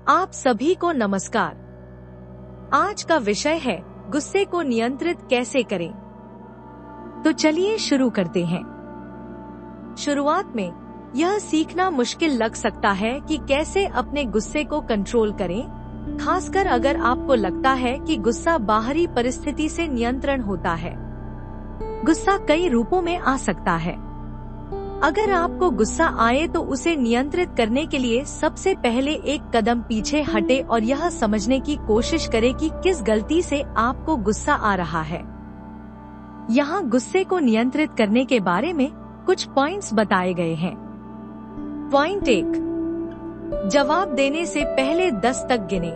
आप सभी को नमस्कार। आज का विषय है गुस्से को नियंत्रित कैसे करें। तो चलिए शुरू करते हैं। शुरुआत में यह सीखना मुश्किल लग सकता है कि कैसे अपने गुस्से को कंट्रोल करें, खासकर अगर आपको लगता है कि गुस्सा बाहरी परिस्थिति से नियंत्रण होता है। गुस्सा कई रूपों में आ सकता है। अगर आपको गुस्सा आए तो उसे नियंत्रित करने के लिए सबसे पहले एक कदम पीछे हटे और यह समझने की कोशिश करें कि किस गलती से आपको गुस्सा आ रहा है। यहाँ गुस्से को नियंत्रित करने के बारे में कुछ पॉइंट्स बताए गए हैं। पॉइंट 1, जवाब देने से पहले 10 तक गिने।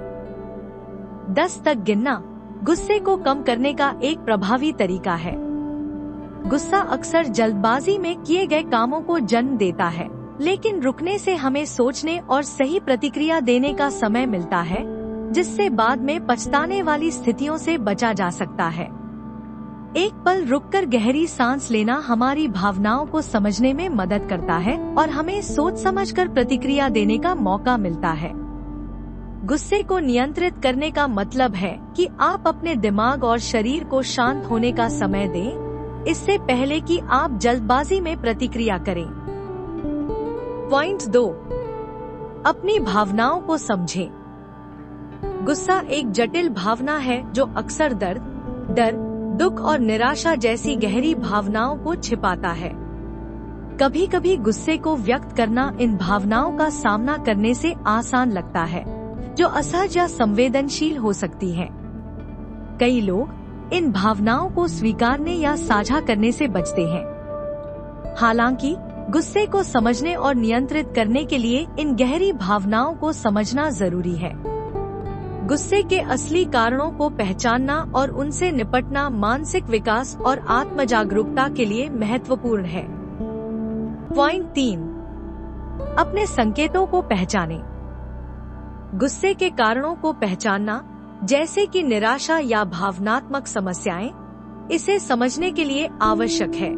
10 तक गिनना गुस्से को कम करने का एक प्रभावी तरीका है। गुस्सा अक्सर जल्दबाजी में किए गए कामों को जन्म देता है, लेकिन रुकने से हमें सोचने और सही प्रतिक्रिया देने का समय मिलता है, जिससे बाद में पछताने वाली स्थितियों से बचा जा सकता है। एक पल रुककर गहरी सांस लेना हमारी भावनाओं को समझने में मदद करता है और हमें सोच समझकर प्रतिक्रिया देने का मौका मिलता है। गुस्से को नियंत्रित करने का मतलब है कि आप अपने दिमाग और शरीर को शांत होने का समय दें, इससे पहले कि आप जल्दबाजी में प्रतिक्रिया करें। पॉइंट 2, अपनी भावनाओं को समझें। गुस्सा एक जटिल भावना है जो अक्सर दर्द, डर, दुख और निराशा जैसी गहरी भावनाओं को छिपाता है। कभी कभी गुस्से को व्यक्त करना इन भावनाओं का सामना करने से आसान लगता है, जो असहज या संवेदनशील हो सकती है। कई लोग इन भावनाओं को स्वीकारने या साझा करने से बचते हैं। हालांकि गुस्से को समझने और नियंत्रित करने के लिए इन गहरी भावनाओं को समझना जरूरी है। गुस्से के असली कारणों को पहचानना और उनसे निपटना मानसिक विकास और आत्म जागरूकता के लिए महत्वपूर्ण है। पॉइंट 3, अपने संकेतों को पहचानें। गुस्से के कारणों को पहचानना, जैसे कि निराशा या भावनात्मक समस्याएं, इसे समझने के लिए आवश्यक है।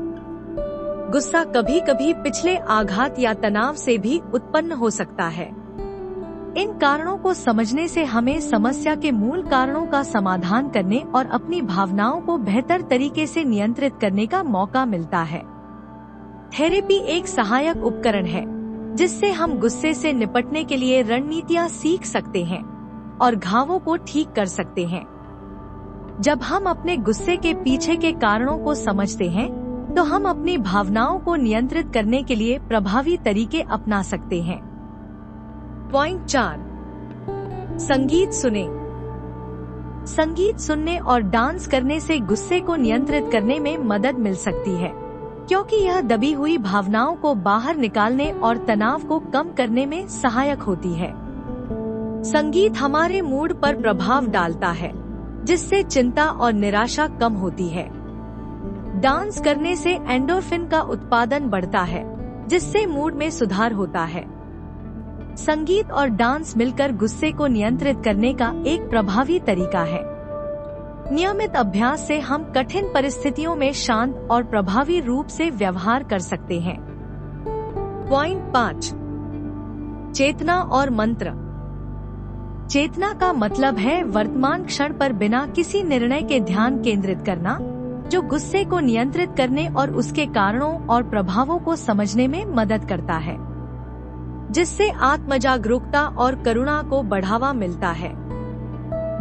गुस्सा कभी कभी पिछले आघात या तनाव से भी उत्पन्न हो सकता है। इन कारणों को समझने से हमें समस्या के मूल कारणों का समाधान करने और अपनी भावनाओं को बेहतर तरीके से नियंत्रित करने का मौका मिलता है। थेरेपी एक सहायक उपकरण है जिससे हम गुस्से से निपटने के लिए रणनीतियां सीख सकते हैं और घावों को ठीक कर सकते हैं। जब हम अपने गुस्से के पीछे के कारणों को समझते हैं, तो हम अपनी भावनाओं को नियंत्रित करने के लिए प्रभावी तरीके अपना सकते हैं। पॉइंट 4, संगीत सुने। संगीत सुनने और डांस करने से गुस्से को नियंत्रित करने में मदद मिल सकती है, क्योंकि यह दबी हुई भावनाओं को बाहर निकालने और तनाव को कम करने में सहायक होती है। संगीत हमारे मूड पर प्रभाव डालता है, जिससे चिंता और निराशा कम होती है। डांस करने से एंडोर्फिन का उत्पादन बढ़ता है, जिससे मूड में सुधार होता है। संगीत और डांस मिलकर गुस्से को नियंत्रित करने का एक प्रभावी तरीका है। नियमित अभ्यास से हम कठिन परिस्थितियों में शांत और प्रभावी रूप से व्यवहार कर सकते हैं। पॉइंट 5, चेतना और मंत्र। चेतना का मतलब है वर्तमान क्षण पर बिना किसी निर्णय के ध्यान केंद्रित करना, जो गुस्से को नियंत्रित करने और उसके कारणों और प्रभावों को समझने में मदद करता है, जिससे आत्म जागरूकता और करुणा को बढ़ावा मिलता है।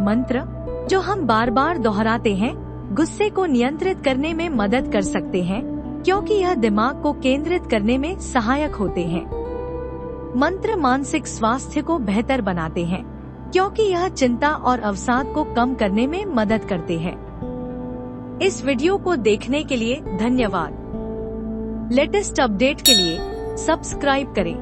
मंत्र, जो हम बार बार दोहराते हैं, गुस्से को नियंत्रित करने में मदद कर सकते हैं, क्योंकि यह दिमाग को केंद्रित करने में सहायक होते हैं। मंत्र मानसिक स्वास्थ्य को बेहतर बनाते हैं, क्योंकि यह चिंता और अवसाद को कम करने में मदद करते हैं। इस वीडियो को देखने के लिए धन्यवाद। लेटेस्ट अपडेट के लिए सब्सक्राइब करें।